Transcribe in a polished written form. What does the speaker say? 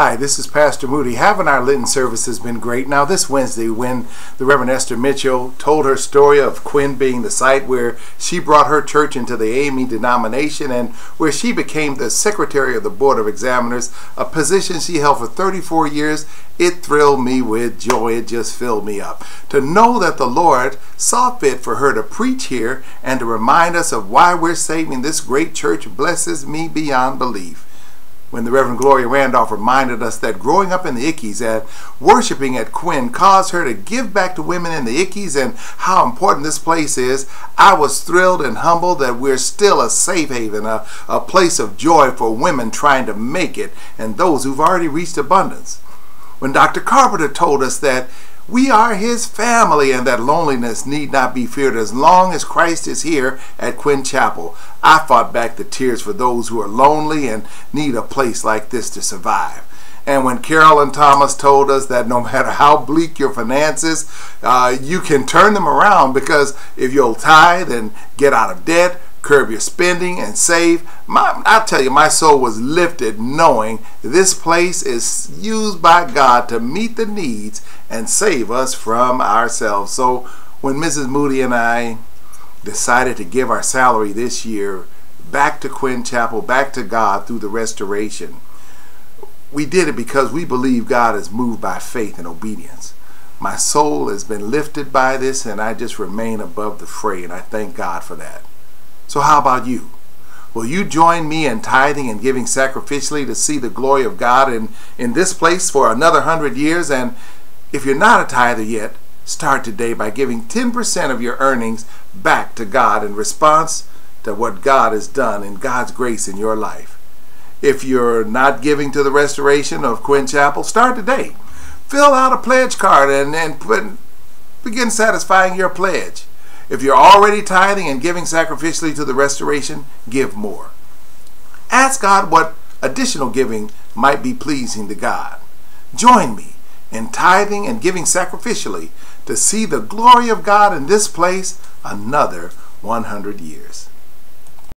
Hi, this is Pastor Moody. Having our Lenten service has been great. Now this Wednesday, when the Reverend Esther Mitchell told her story of Quinn being the site where she brought her church into the AME denomination and where she became the secretary of the Board of Examiners, a position she held for 34 years, it thrilled me with joy. It just filled me up. To know that the Lord saw fit for her to preach here and to remind us of why we're saving this great church blesses me beyond belief. When the Reverend Gloria Randolph reminded us that growing up in the Ickies and worshiping at Quinn caused her to give back to women in the Ickies and how important this place is, I was thrilled and humbled that we're still a safe haven, a place of joy for women trying to make it and those who've already reached abundance. When Dr. Carpenter told us that we are his family and that loneliness need not be feared as long as Christ is here at Quinn Chapel, I fought back the tears for those who are lonely and need a place like this to survive. And when Carol and Thomas told us that no matter how bleak your finances, you can turn them around because if you'll tithe and get out of debt, curb your spending and save, I'll tell you, my soul was lifted knowing this place is used by God to meet the needs and save us from ourselves. So when Mrs. Moody and I decided to give our salary this year back to Quinn Chapel, back to God through the restoration, we did it because we believe God is moved by faith and obedience. My soul has been lifted by this and I just remain above the fray, and I thank God for that. So how about you? Will you join me in tithing and giving sacrificially to see the glory of God in this place for another 100 years? And if you're not a tither yet, start today by giving 10% of your earnings back to God in response to what God has done in God's grace in your life. If you're not giving to the restoration of Quinn Chapel, start today. Fill out a pledge card and begin satisfying your pledge. If you're already tithing and giving sacrificially to the restoration, give more. Ask God what additional giving might be pleasing to God. Join me in tithing and giving sacrificially to see the glory of God in this place another 100 years.